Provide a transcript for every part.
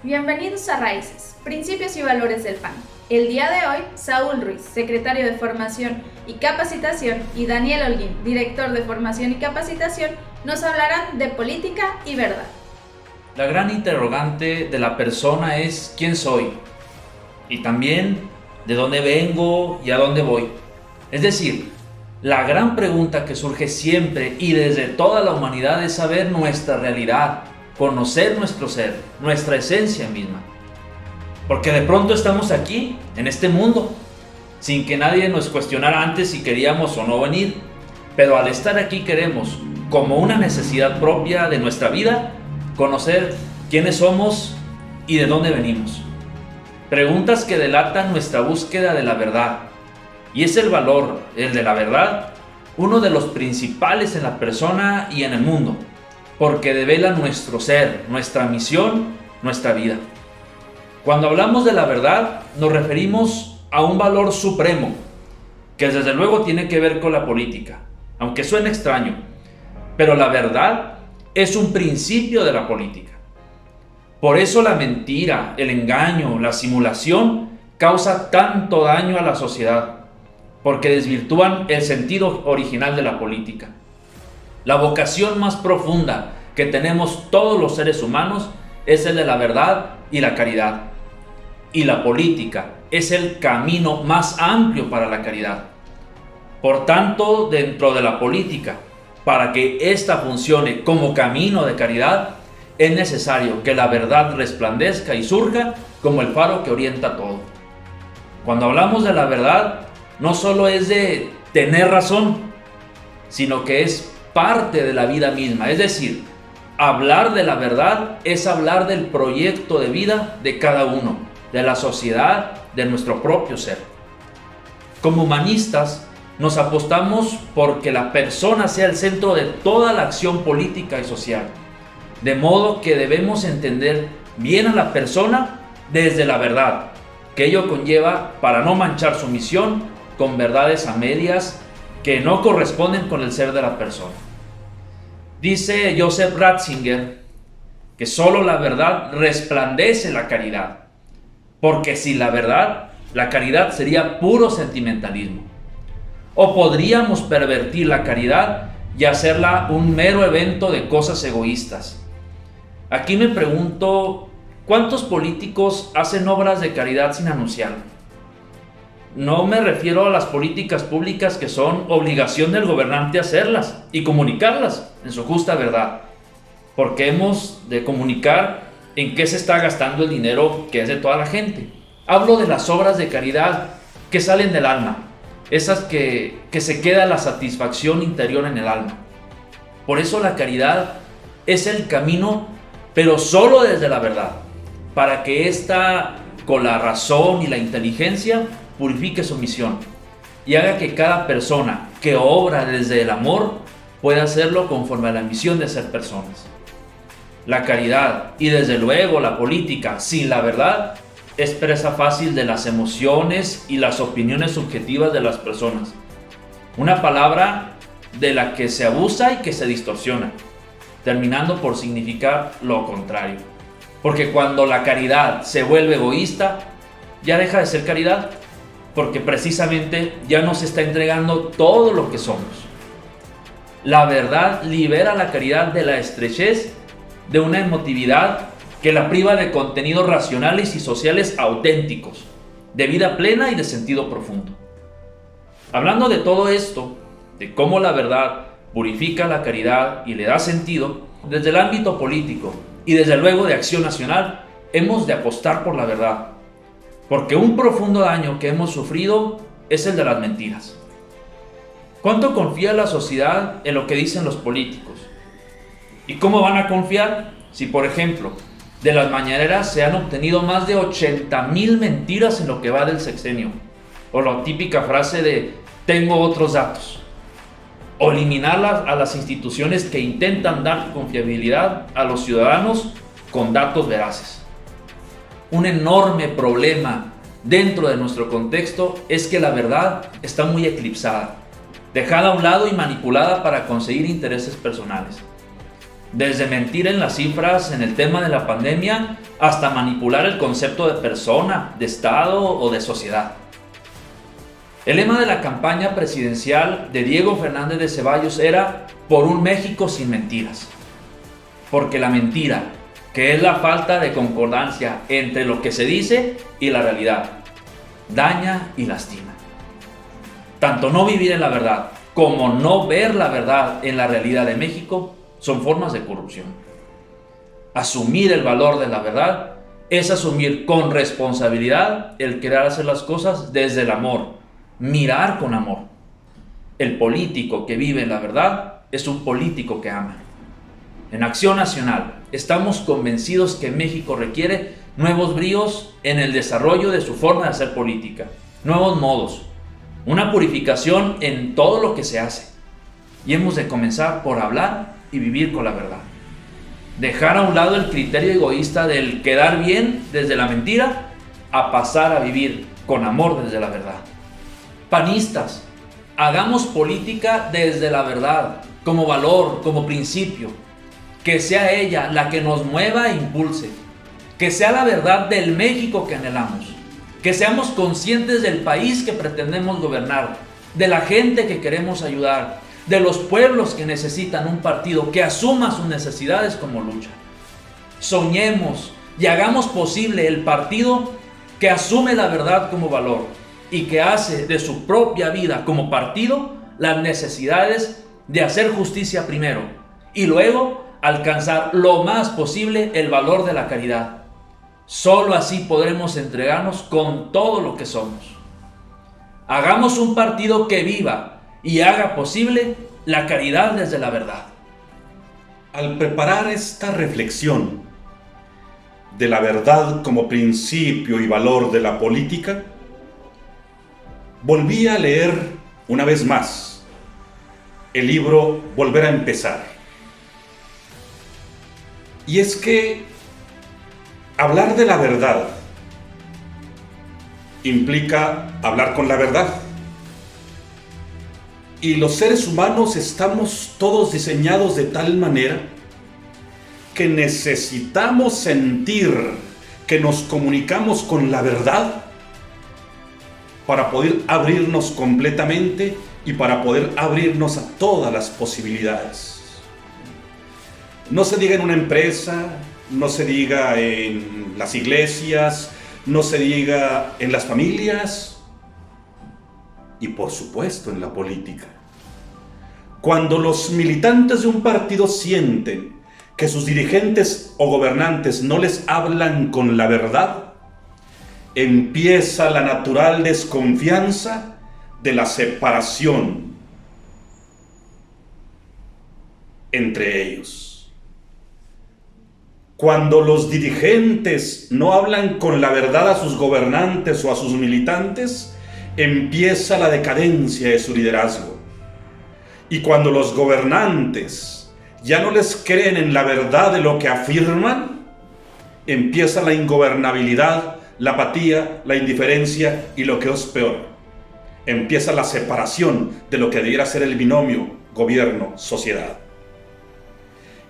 Bienvenidos a Raíces, Principios y Valores del PAN. El día de hoy, Saúl Ruiz, secretario de Formación y Capacitación, y Daniel Holguín, director de Formación y Capacitación, nos hablarán de política y verdad. La gran interrogante de la persona es ¿quién soy? Y también ¿de dónde vengo y a dónde voy? Es decir, la gran pregunta que surge siempre y desde toda la humanidad es saber nuestra realidad, conocer nuestro ser, nuestra esencia misma. Porque de pronto estamos aquí, en este mundo, sin que nadie nos cuestionara antes si queríamos o no venir. Pero al estar aquí queremos, como una necesidad propia de nuestra vida, conocer quiénes somos y de dónde venimos. Preguntas que delatan nuestra búsqueda de la verdad. Y es el valor, el de la verdad, uno de los principales en la persona y en el mundo, porque devela nuestro ser, nuestra misión, nuestra vida. Cuando hablamos de la verdad, nos referimos a un valor supremo, que desde luego tiene que ver con la política, aunque suene extraño, pero la verdad es un principio de la política. Por eso la mentira, el engaño, la simulación causa tanto daño a la sociedad, porque desvirtúan el sentido original de la política. La vocación más profunda que tenemos todos los seres humanos es el de la verdad y la caridad. Y la política es el camino más amplio para la caridad. Por tanto, dentro de la política, para que ésta funcione como camino de caridad, es necesario que la verdad resplandezca y surja como el faro que orienta todo. Cuando hablamos de la verdad, no solo es de tener razón, sino que es parte de la vida misma. Es decir, hablar de la verdad es hablar del proyecto de vida de cada uno, de la sociedad, de nuestro propio ser. Como humanistas, nos apostamos porque la persona sea el centro de toda la acción política y social. De modo que debemos entender bien a la persona desde la verdad, que ello conlleva para no manchar su misión con verdades a medias que no corresponden con el ser de la persona. Dice Joseph Ratzinger que solo la verdad resplandece la caridad, porque sin la verdad, la caridad sería puro sentimentalismo. O podríamos pervertir la caridad y hacerla un mero evento de cosas egoístas. Aquí me pregunto, ¿cuántos políticos hacen obras de caridad sin anunciarlo? No me refiero a las políticas públicas que son obligación del gobernante hacerlas y comunicarlas en su justa verdad, porque hemos de comunicar en qué se está gastando el dinero que es de toda la gente. Hablo de las obras de caridad que salen del alma, esas que se queda la satisfacción interior en el alma. Por eso la caridad es el camino, pero solo desde la verdad, para que ésta, con la razón y la inteligencia, purifique su misión y haga que cada persona que obra desde el amor pueda hacerlo conforme a la misión de ser personas. La caridad y desde luego la política sin la verdad es presa fácil de las emociones y las opiniones subjetivas de las personas. Una palabra de la que se abusa y que se distorsiona, terminando por significar lo contrario. Porque cuando la caridad se vuelve egoísta, ya deja de ser caridad, porque precisamente ya nos está entregando todo lo que somos. La verdad libera la caridad de la estrechez de una emotividad que la priva de contenidos racionales y sociales auténticos, de vida plena y de sentido profundo. Hablando de todo esto, de cómo la verdad purifica la caridad y le da sentido, desde el ámbito político y desde luego de acción nacional, hemos de apostar por la verdad, porque un profundo daño que hemos sufrido es el de las mentiras. ¿Cuánto confía la sociedad en lo que dicen los políticos? ¿Y cómo van a confiar si, por ejemplo, de las mañaneras se han obtenido más de 80,000 mentiras en lo que va del sexenio? O la típica frase de tengo otros datos. O eliminar a las instituciones que intentan dar confiabilidad a los ciudadanos con datos veraces. Un enorme problema dentro de nuestro contexto es que la verdad está muy eclipsada, dejada a un lado y manipulada para conseguir intereses personales. desde mentir en las cifras en el tema de la pandemia hasta manipular el concepto de persona, de Estado o de sociedad. El lema de la campaña presidencial de Diego Fernández de Ceballos era "Por un México sin mentiras", porque la mentira, que es la falta de concordancia entre lo que se dice y la realidad, daña y lastima. Tanto no vivir en la verdad como no ver la verdad en la realidad de México son formas de corrupción. Asumir el valor de la verdad es asumir con responsabilidad el querer hacer las cosas desde el amor, mirar con amor. El político que vive en la verdad es un político que ama. En Acción Nacional estamos convencidos que México requiere nuevos bríos en el desarrollo de su forma de hacer política, nuevos modos, una purificación en todo lo que se hace. Y hemos de comenzar por hablar y vivir con la verdad. Dejar a un lado el criterio egoísta del quedar bien desde la mentira a pasar a vivir con amor desde la verdad. Panistas, hagamos política desde la verdad, como valor, como principio. Que sea ella la que nos mueva e impulse. Que sea la verdad del México que anhelamos. Que seamos conscientes del país que pretendemos gobernar, de la gente que queremos ayudar, de los pueblos que necesitan un partido que asuma sus necesidades como lucha. Soñemos y hagamos posible el partido que asume la verdad como valor y que hace de su propia vida como partido las necesidades de hacer justicia primero y luego alcanzar lo más posible el valor de la caridad. Solo así podremos entregarnos con todo lo que somos. Hagamos un partido que viva y haga posible la caridad desde la verdad. Al preparar esta reflexión de la verdad como principio y valor de la política, volví a leer una vez más el libro Volver a Empezar. Y es que hablar de la verdad implica hablar con la verdad. Y los seres humanos estamos todos diseñados de tal manera que necesitamos sentir que nos comunicamos con la verdad para poder abrirnos completamente y para poder abrirnos a todas las posibilidades. No se diga en una empresa, no se diga en las iglesias, no se diga en las familias y por supuesto en la política. Cuando los militantes de un partido sienten que sus dirigentes o gobernantes no les hablan con la verdad, empieza la natural desconfianza de la separación entre ellos. Cuando los dirigentes no hablan con la verdad a sus gobernantes o a sus militantes, empieza la decadencia de su liderazgo. Y cuando los gobernantes ya no les creen en la verdad de lo que afirman, empieza la ingobernabilidad, la apatía, la indiferencia y lo que es peor, empieza la separación de lo que debiera ser el binomio gobierno-sociedad.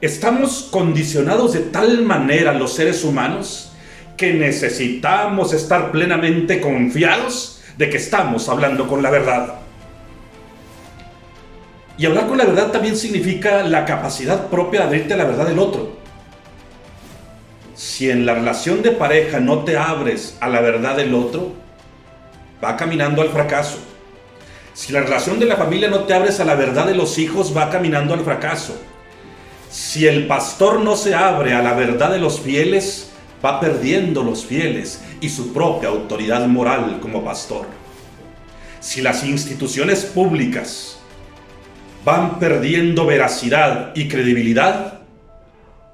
Estamos condicionados de tal manera los seres humanos que necesitamos estar plenamente confiados de que estamos hablando con la verdad. Y hablar con la verdad también significa la capacidad propia de abrirte a la verdad del otro. Si en la relación de pareja no te abres a la verdad del otro, va caminando al fracaso. Si la relación de la familia no te abres a la verdad de los hijos, va caminando al fracaso. Si el pastor no se abre a la verdad de los fieles, va perdiendo los fieles y su propia autoridad moral como pastor. Si las instituciones públicas van perdiendo veracidad y credibilidad,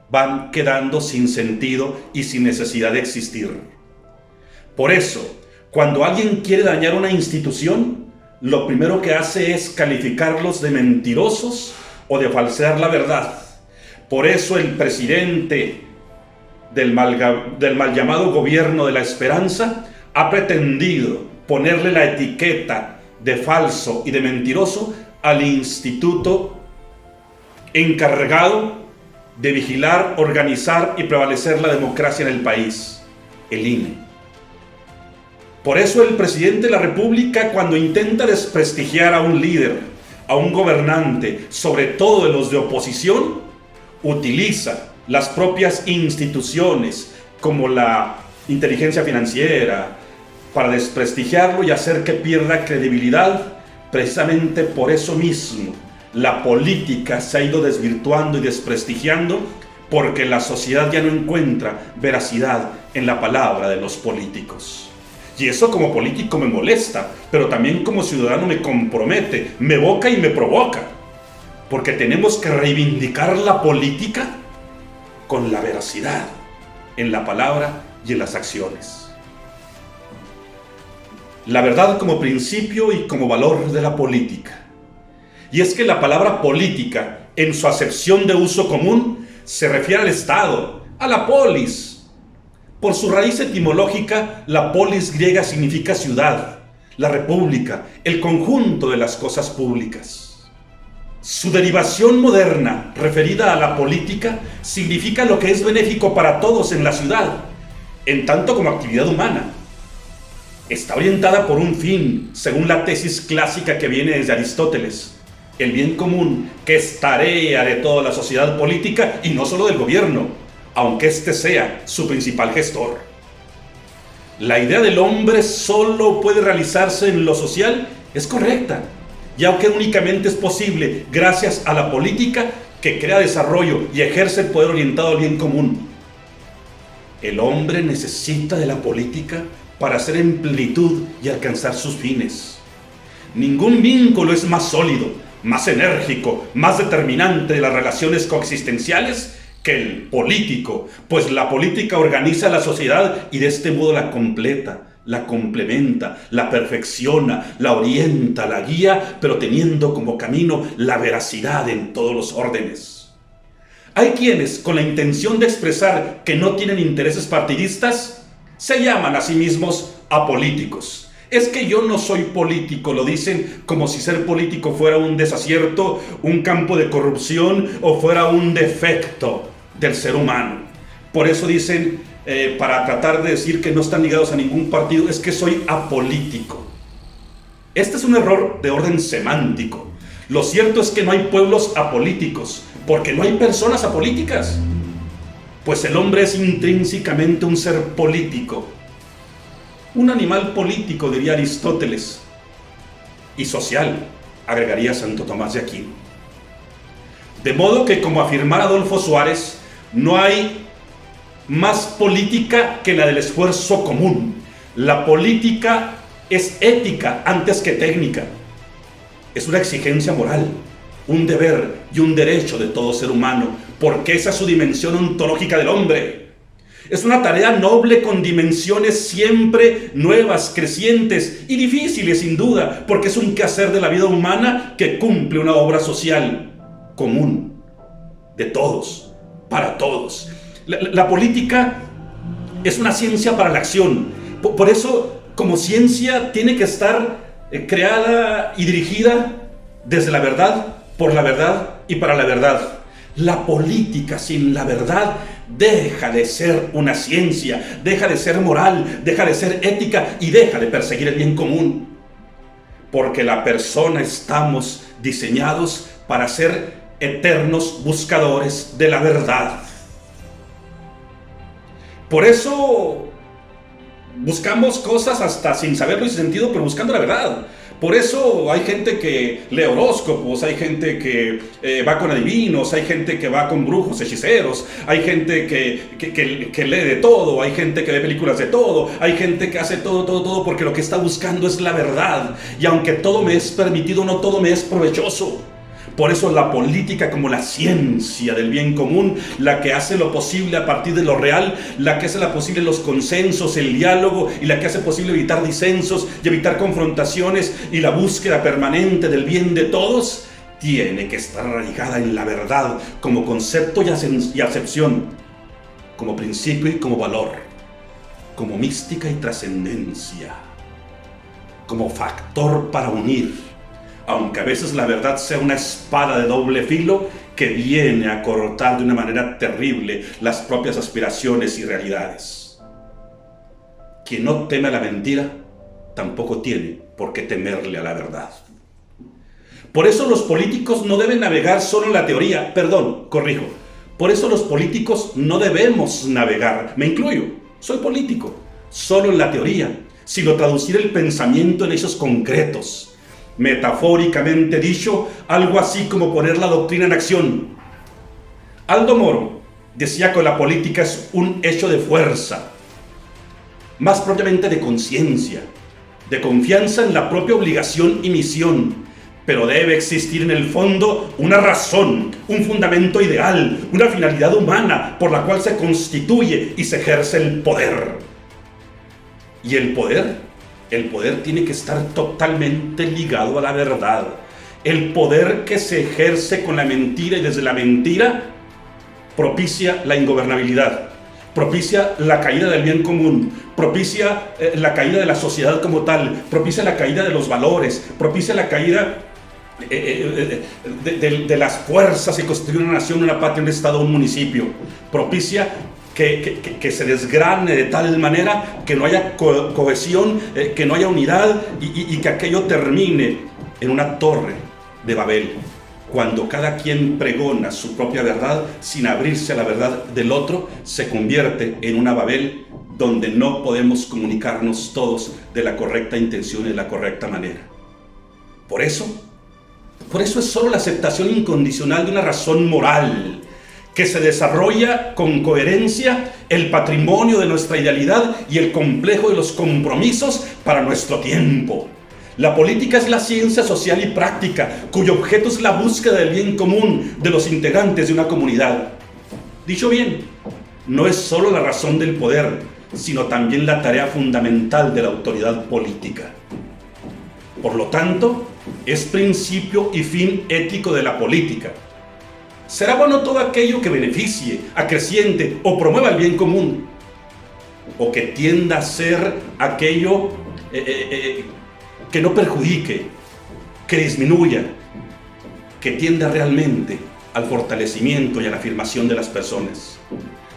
van quedando sin sentido y sin necesidad de existir. Por eso, cuando alguien quiere dañar una institución, lo primero que hace es calificarlos de mentirosos o de falsear la verdad. Por eso el presidente del mal llamado gobierno de la esperanza ha pretendido ponerle la etiqueta de falso y de mentiroso al instituto encargado de vigilar, organizar y prevalecer la democracia en el país, el INE. Por eso el presidente de la República, cuando intenta desprestigiar a un líder, a un gobernante, sobre todo de los de oposición, utiliza las propias instituciones como la inteligencia financiera para desprestigiarlo y hacer que pierda credibilidad. Precisamente por eso mismo la política se ha ido desvirtuando y desprestigiando, porque la sociedad ya no encuentra veracidad en la palabra de los políticos. Y eso como político me molesta, pero también como ciudadano me compromete, me evoca y me provoca, porque tenemos que reivindicar la política con la veracidad en la palabra y en las acciones. La verdad como principio y como valor de la política. Y es que la palabra política, en su acepción de uso común, se refiere al Estado, a la polis. Por su raíz etimológica, la polis griega significa ciudad, la república, el conjunto de las cosas públicas. Su derivación moderna, referida a la política, significa lo que es benéfico para todos en la ciudad, en tanto como actividad humana. Está orientada por un fin, según la tesis clásica que viene desde Aristóteles: el bien común, que es tarea de toda la sociedad política y no solo del gobierno, aunque éste sea su principal gestor. La idea del hombre solo puede realizarse en lo social es correcta, y aunque únicamente es posible gracias a la política que crea desarrollo y ejerce el poder orientado al bien común. El hombre necesita de la política para hacer en plenitud y alcanzar sus fines. Ningún vínculo es más sólido, más enérgico, más determinante de las relaciones coexistenciales que el político, pues la política organiza la sociedad y de este modo la completa, la complementa, la perfecciona, la orienta, la guía, pero teniendo como camino la veracidad en todos los órdenes. Hay quienes, con la intención de expresar que no tienen intereses partidistas, se llaman a sí mismos apolíticos. Es que yo no soy político, lo dicen como si ser político fuera un desacierto, un campo de corrupción o fuera un defecto del ser humano. Por eso dicen, para tratar de decir que no están ligados a ningún partido, es que soy apolítico. Este es un error de orden semántico. Lo cierto es que no hay pueblos apolíticos, porque no hay personas apolíticas. Pues el hombre es intrínsecamente un ser político, un animal político, diría Aristóteles, y social, agregaría Santo Tomás de Aquino. De modo que, como afirmara Adolfo Suárez, no hay más política que la del esfuerzo común. La política es ética antes que técnica. Es una exigencia moral, un deber y un derecho de todo ser humano, porque esa es su dimensión ontológica del hombre. Es una tarea noble con dimensiones siempre nuevas, crecientes y difíciles sin duda, porque es un quehacer de la vida humana que cumple una obra social común, de todos, para todos. La política es una ciencia para la acción. Por eso, como ciencia, tiene que estar creada y dirigida desde la verdad, por la verdad y para la verdad. La política sin la verdad deja de ser una ciencia, deja de ser moral, deja de ser ética y deja de perseguir el bien común. Porque la persona estamos diseñados para ser eternos buscadores de la verdad. Por eso buscamos cosas hasta sin saberlo y sin sentido, pero buscando la verdad. Por eso hay gente que lee horóscopos, hay gente que va con adivinos, hay gente que va con brujos, hechiceros, hay gente que lee de todo, hay gente que ve películas de todo, hay gente que hace todo, porque lo que está buscando es la verdad. Y aunque todo me es permitido, no todo me es provechoso. Por eso la política como la ciencia del bien común, la que hace lo posible a partir de lo real, la que hace lo posible los consensos, el diálogo, y la que hace posible evitar disensos y evitar confrontaciones y la búsqueda permanente del bien de todos, tiene que estar arraigada en la verdad como concepto y acepción, como principio y como valor, como mística y trascendencia, como factor para unir. Aunque a veces la verdad sea una espada de doble filo que viene a cortar de una manera terrible las propias aspiraciones y realidades. Quien no teme a la mentira, tampoco tiene por qué temerle a la verdad. Por eso los políticos no deben navegar solo en la teoría, por eso los políticos no debemos navegar, me incluyo, soy político, solo en la teoría, sino traducir el pensamiento en hechos concretos. Metafóricamente dicho, algo así como poner la doctrina en acción. Aldo Moro decía que la política es un hecho de fuerza, más propiamente de conciencia, de confianza en la propia obligación y misión, pero debe existir en el fondo una razón, un fundamento ideal, una finalidad humana por la cual se constituye y se ejerce el poder. Y el poder tiene que estar totalmente ligado a la verdad. El poder que se ejerce con la mentira y desde la mentira propicia la ingobernabilidad, propicia la caída del bien común, propicia la caída de la sociedad como tal, propicia la caída de los valores, propicia la caída de las fuerzas que constituyen una nación, una patria, un estado, un municipio, propicia que se desgrane de tal manera que no haya cohesión, que no haya unidad y que aquello termine en una torre de Babel, cuando cada quien pregona su propia verdad sin abrirse a la verdad del otro, se convierte en una Babel donde no podemos comunicarnos todos de la correcta intención y de la correcta manera. Por eso es solo la aceptación incondicional de una razón moral que se desarrolla con coherencia el patrimonio de nuestra idealidad y el complejo de los compromisos para nuestro tiempo. La política es la ciencia social y práctica, cuyo objeto es la búsqueda del bien común de los integrantes de una comunidad. Dicho bien, no es solo la razón del poder, sino también la tarea fundamental de la autoridad política. Por lo tanto, es principio y fin ético de la política. ¿Será bueno todo aquello que beneficie, acreciente o promueva el bien común? ¿O que tienda a ser aquello que no perjudique, que disminuya, que tienda realmente al fortalecimiento y a la afirmación de las personas?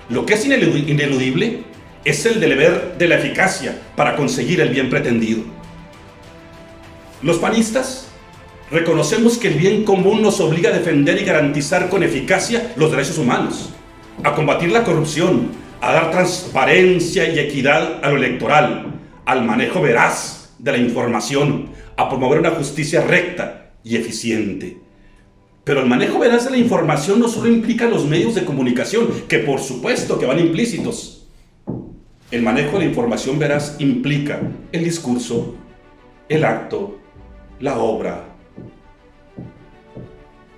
Lo que es ineludible es el deber de la eficacia para conseguir el bien pretendido. Los panistas reconocemos que el bien común nos obliga a defender y garantizar con eficacia los derechos humanos, a combatir la corrupción, a dar transparencia y equidad a lo electoral, al manejo veraz de la información, a promover una justicia recta y eficiente. Pero el manejo veraz de la información no solo implica los medios de comunicación, que por supuesto que van implícitos. El manejo de la información veraz implica el discurso, el acto, la obra,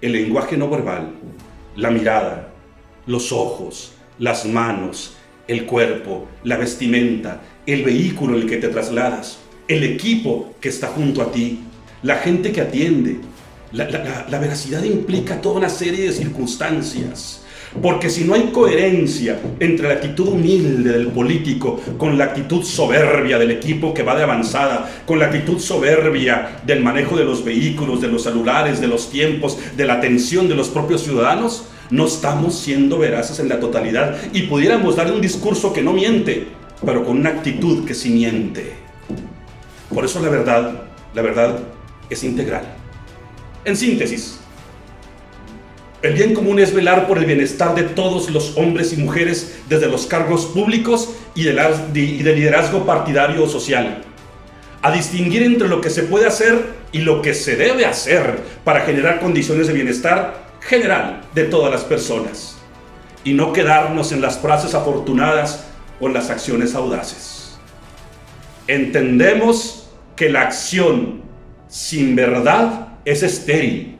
el lenguaje no verbal, la mirada, los ojos, las manos, el cuerpo, la vestimenta, el vehículo en el que te trasladas, el equipo que está junto a ti, la gente que atiende. La veracidad implica toda una serie de circunstancias. Porque si no hay coherencia entre la actitud humilde del político con la actitud soberbia del equipo que va de avanzada, con la actitud soberbia del manejo de los vehículos, de los celulares, de los tiempos, de la atención de los propios ciudadanos, no estamos siendo veraces en la totalidad y pudiéramos dar un discurso que no miente, pero con una actitud que sí miente. Por eso la verdad es integral. En síntesis, el bien común es velar por el bienestar de todos los hombres y mujeres desde los cargos públicos y de liderazgo partidario o social, a distinguir entre lo que se puede hacer y lo que se debe hacer para generar condiciones de bienestar general de todas las personas, y no quedarnos en las frases afortunadas o en las acciones audaces. Entendemos que la acción sin verdad es estéril.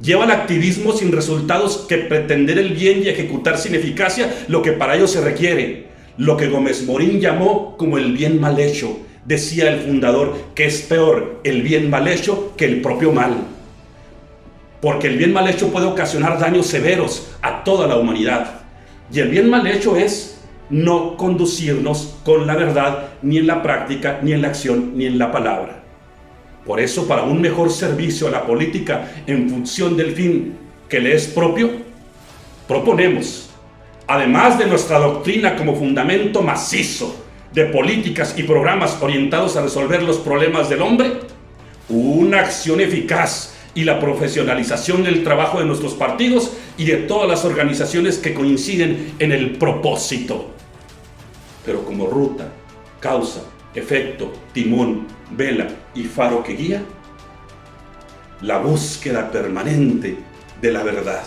Lleva al activismo sin resultados que pretender el bien y ejecutar sin eficacia lo que para ello se requiere. Lo que Gómez Morín llamó como el bien mal hecho. Decía el fundador que es peor el bien mal hecho que el propio mal. Porque el bien mal hecho puede ocasionar daños severos a toda la humanidad. Y el bien mal hecho es no conducirnos con la verdad ni en la práctica, ni en la acción, ni en la palabra. Por eso, para un mejor servicio a la política en función del fin que le es propio, proponemos, además de nuestra doctrina como fundamento macizo de políticas y programas orientados a resolver los problemas del hombre, una acción eficaz y la profesionalización del trabajo de nuestros partidos y de todas las organizaciones que coinciden en el propósito. Pero como ruta, causa, efecto, timón, vela y faro que guía, la búsqueda permanente de la verdad.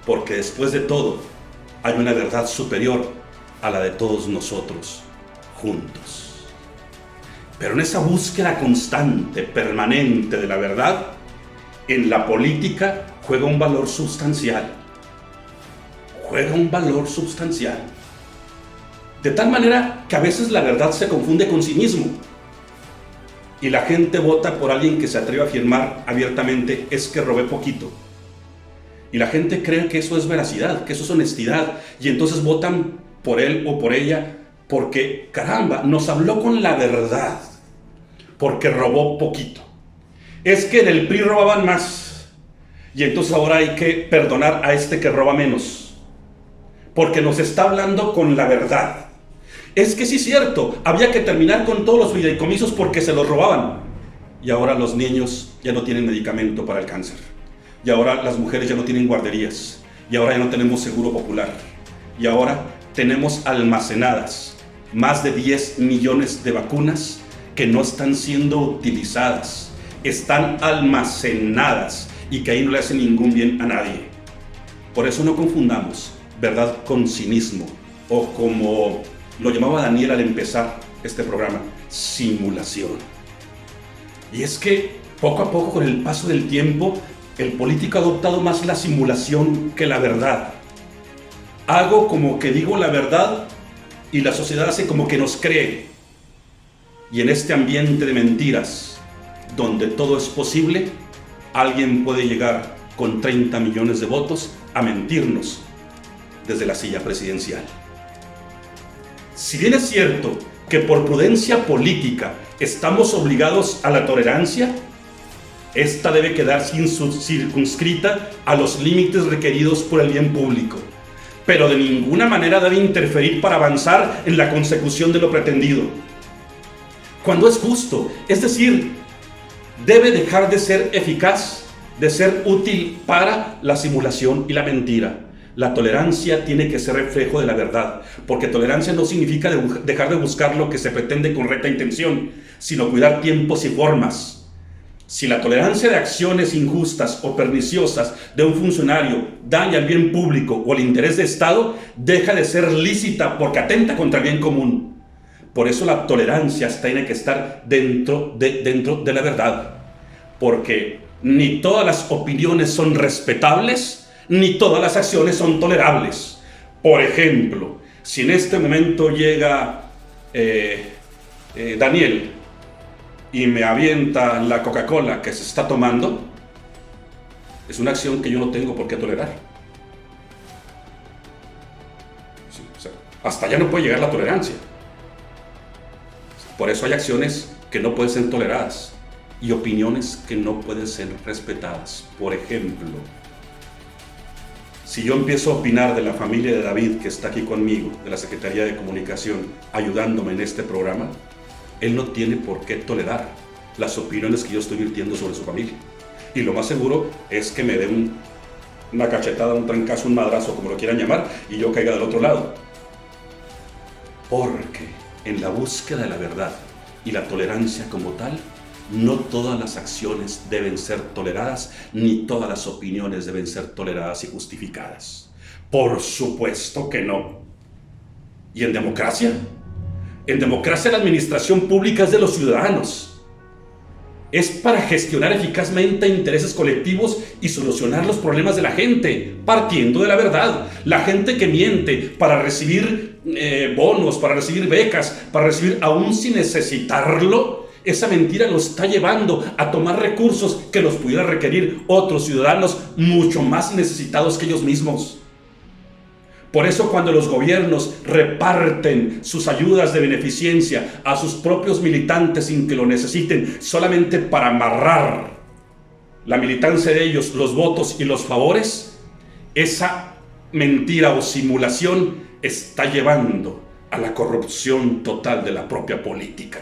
Porque después de todo, hay una verdad superior a la de todos nosotros, juntos. Pero en esa búsqueda constante, permanente de la verdad, en la política juega un valor sustancial. Juega un valor sustancial. De tal manera que a veces la verdad se confunde con cinismo. Y la gente vota por alguien que se atreve a afirmar abiertamente, es que robé poquito. Y la gente cree que eso es veracidad, que eso es honestidad. Y entonces votan por él o por ella porque, caramba, nos habló con la verdad. Porque robó poquito. Es que en el PRI robaban más. Y entonces ahora hay que perdonar a este que roba menos. Porque nos está hablando con la verdad. Es que sí es cierto, había que terminar con todos los fideicomisos porque se los robaban. Y ahora los niños ya no tienen medicamento para el cáncer. Y ahora las mujeres ya no tienen guarderías. Y ahora ya no tenemos seguro popular. Y ahora tenemos almacenadas más de 10 millones de vacunas que no están siendo utilizadas. Están almacenadas y que ahí no le hacen ningún bien a nadie. Por eso no confundamos verdad con cinismo, o como lo llamaba Daniel al empezar este programa, simulación. Y es que poco a poco, con el paso del tiempo, el político ha adoptado más la simulación que la verdad. Hago como que digo la verdad y la sociedad hace como que nos cree. Y en este ambiente de mentiras, donde todo es posible, alguien puede llegar con 30 millones de votos a mentirnos desde la silla presidencial. Si bien es cierto que por prudencia política estamos obligados a la tolerancia, esta debe quedar circunscrita a los límites requeridos por el bien público, pero de ninguna manera debe interferir para avanzar en la consecución de lo pretendido. Cuando es justo, es decir, debe dejar de ser eficaz, de ser útil para la simulación y la mentira. La tolerancia tiene que ser reflejo de la verdad, porque tolerancia no significa dejar de buscar lo que se pretende con recta intención, sino cuidar tiempos y formas. Si la tolerancia de acciones injustas o perniciosas de un funcionario daña al bien público o al interés de Estado, deja de ser lícita porque atenta contra el bien común. Por eso la tolerancia tiene que estar dentro de la verdad, porque ni todas las opiniones son respetables, ni todas las acciones son tolerables. Por ejemplo, si en este momento llega Daniel y me avienta la Coca-Cola que se está tomando, es una acción que yo no tengo por qué tolerar. Sí, o sea, hasta allá no puede llegar la tolerancia. Por eso hay acciones que no pueden ser toleradas y opiniones que no pueden ser respetadas. Por ejemplo, si yo empiezo a opinar de la familia de David, que está aquí conmigo, de la Secretaría de Comunicación, ayudándome en este programa, él no tiene por qué tolerar las opiniones que yo estoy virtiendo sobre su familia. Y lo más seguro es que me dé una cachetada, un trancazo, un madrazo, como lo quieran llamar, y yo caiga del otro lado. Porque en la búsqueda de la verdad y la tolerancia como tal, no todas las acciones deben ser toleradas, ni todas las opiniones deben ser toleradas y justificadas. Por supuesto que no. ¿Y en democracia? En democracia la administración pública es de los ciudadanos. Es para gestionar eficazmente intereses colectivos y solucionar los problemas de la gente, partiendo de la verdad. La gente que miente para recibir bonos, para recibir becas, para recibir aún sin necesitarlo, esa mentira lo está llevando a tomar recursos que los pudiera requerir otros ciudadanos mucho más necesitados que ellos mismos. Por eso cuando los gobiernos reparten sus ayudas de beneficencia a sus propios militantes sin que lo necesiten, solamente para amarrar la militancia de ellos, los votos y los favores, esa mentira o simulación está llevando a la corrupción total de la propia política.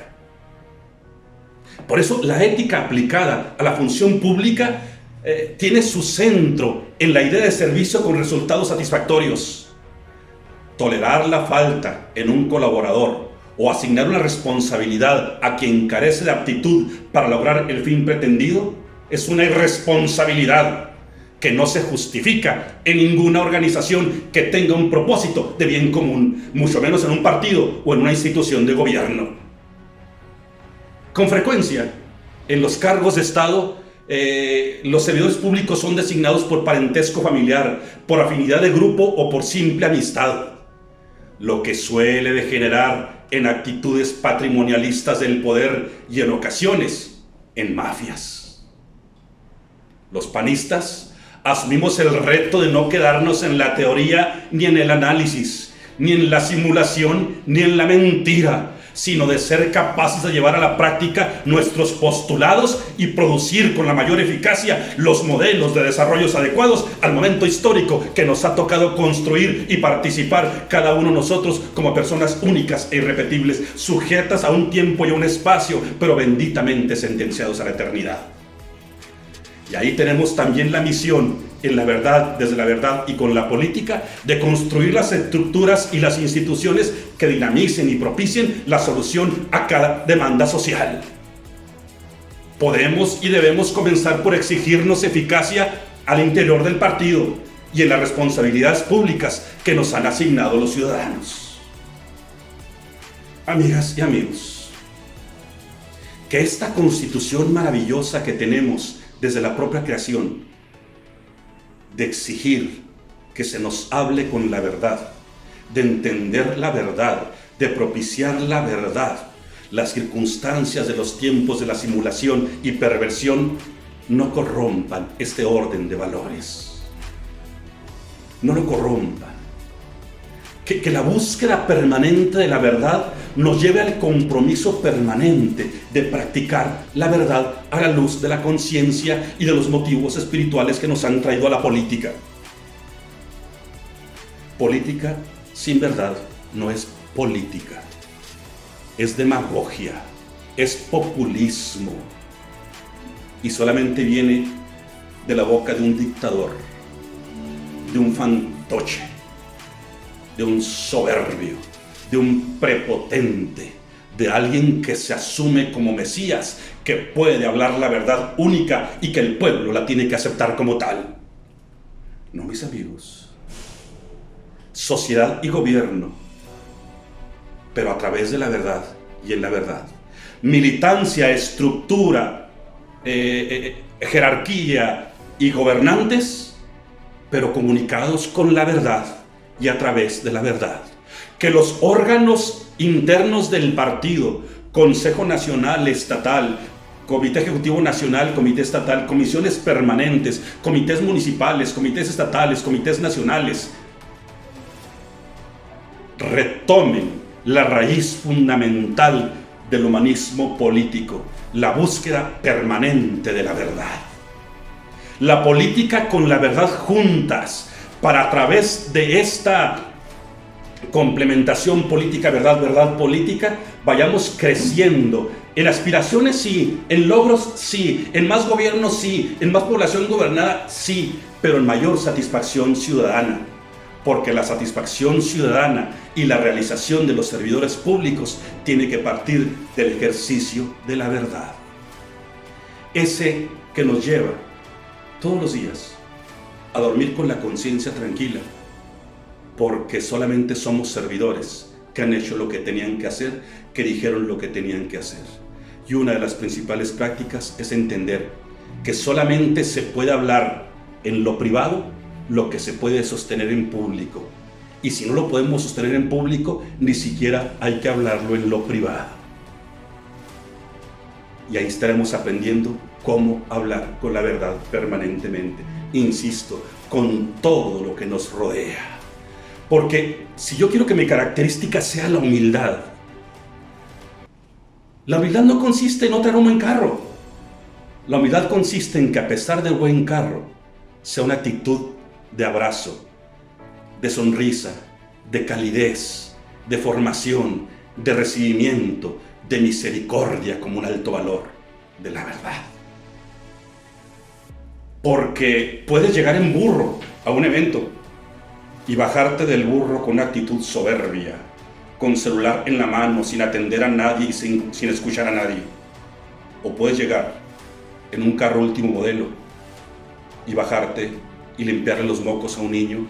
Por eso la ética aplicada a la función pública tiene su centro en la idea de servicio con resultados satisfactorios. Tolerar la falta en un colaborador o asignar una responsabilidad a quien carece de aptitud para lograr el fin pretendido es una irresponsabilidad que no se justifica en ninguna organización que tenga un propósito de bien común, mucho menos en un partido o en una institución de gobierno. Con frecuencia, en los cargos de Estado, los servidores públicos son designados por parentesco familiar, por afinidad de grupo o por simple amistad, lo que suele degenerar en actitudes patrimonialistas del poder y en ocasiones en mafias. Los panistas asumimos el reto de no quedarnos en la teoría ni en el análisis, ni en la simulación, ni en la mentira, sino de ser capaces de llevar a la práctica nuestros postulados y producir con la mayor eficacia los modelos de desarrollos adecuados al momento histórico que nos ha tocado construir y participar cada uno de nosotros como personas únicas e irrepetibles, sujetas a un tiempo y a un espacio, pero benditamente sentenciados a la eternidad. Y ahí tenemos también la misión, en la verdad, desde la verdad y con la política, de construir las estructuras y las instituciones que dinamicen y propicien la solución a cada demanda social. Podemos y debemos comenzar por exigirnos eficacia al interior del partido y en las responsabilidades públicas que nos han asignado los ciudadanos. Amigas y amigos, que esta constitución maravillosa que tenemos desde la propia creación, de exigir que se nos hable con la verdad, de entender la verdad, de propiciar la verdad, las circunstancias de los tiempos de la simulación y perversión no corrompan este orden de valores. No lo corrompan. Que la búsqueda permanente de la verdad nos lleve al compromiso permanente de practicar la verdad a la luz de la conciencia y de los motivos espirituales que nos han traído a la política. Política sin verdad no es política, es demagogia, es populismo y solamente viene de la boca de un dictador, de un fantoche, de un soberbio, de un prepotente, de alguien que se asume como Mesías, que puede hablar la verdad única y que el pueblo la tiene que aceptar como tal. No, mis amigos. Sociedad y gobierno, pero a través de la verdad y en la verdad. Militancia, estructura, jerarquía y gobernantes, pero comunicados con la verdad y a través de la verdad. Que los órganos internos del partido, Consejo Nacional, Estatal, Comité Ejecutivo Nacional, Comité Estatal, comisiones permanentes, comités municipales, comités estatales, comités nacionales, retomen la raíz fundamental del humanismo político, la búsqueda permanente de la verdad. La política con la verdad juntas, para a través de esta complementación política, verdad política, vayamos creciendo en aspiraciones sí, en logros sí, en más gobierno sí, en más población gobernada sí, pero en mayor satisfacción ciudadana, porque la satisfacción ciudadana y la realización de los servidores públicos tiene que partir del ejercicio de la verdad, ese que nos lleva todos los días a dormir con la conciencia tranquila, porque solamente somos servidores que han hecho lo que tenían que hacer, que dijeron lo que tenían que hacer. Y una de las principales prácticas es entender que solamente se puede hablar en lo privado lo que se puede sostener en público. Y si no lo podemos sostener en público, ni siquiera hay que hablarlo en lo privado. Y ahí estaremos aprendiendo cómo hablar con la verdad permanentemente. Insisto, con todo lo que nos rodea. Porque si yo quiero que mi característica sea la humildad no consiste en no traer un buen carro. La humildad consiste en que a pesar del buen carro, sea una actitud de abrazo, de sonrisa, de calidez, de formación, de recibimiento, de misericordia como un alto valor de la verdad. Porque puedes llegar en burro a un evento y bajarte del burro con una actitud soberbia, con celular en la mano, sin atender a nadie y sin escuchar a nadie. O puedes llegar en un carro último modelo y bajarte y limpiarle los mocos a un niño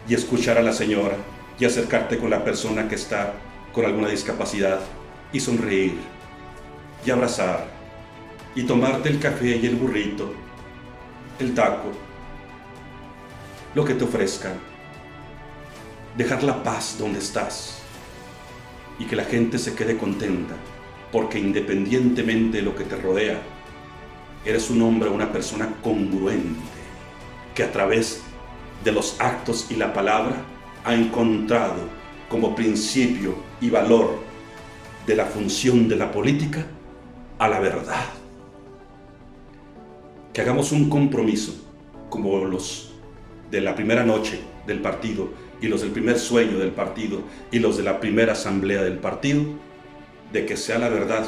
y escuchar a la señora y acercarte con la persona que está con alguna discapacidad y sonreír y abrazar y tomarte el café y el burrito, el taco, lo que te ofrezcan, dejar la paz donde estás y que la gente se quede contenta, porque independientemente de lo que te rodea, eres un hombre o una persona congruente que a través de los actos y la palabra ha encontrado como principio y valor de la función de la política a la verdad. Que hagamos un compromiso como los de la primera noche del partido y los del primer sueño del partido y los de la primera asamblea del partido, de que sea la verdad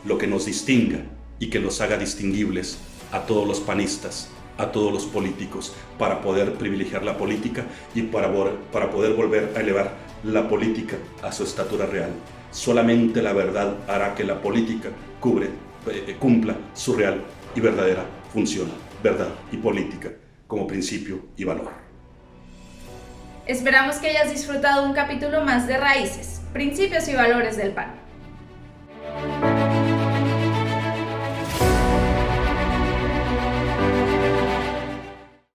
lo que nos distinga y que nos haga distinguibles a todos los panistas, a todos los políticos, para poder privilegiar la política y para poder volver a elevar la política a su estatura real. Solamente la verdad hará que la política cumpla su real y verdadera función, verdad y política como principio y valor. Esperamos que hayas disfrutado un capítulo más de Raíces, Principios y Valores del PAN.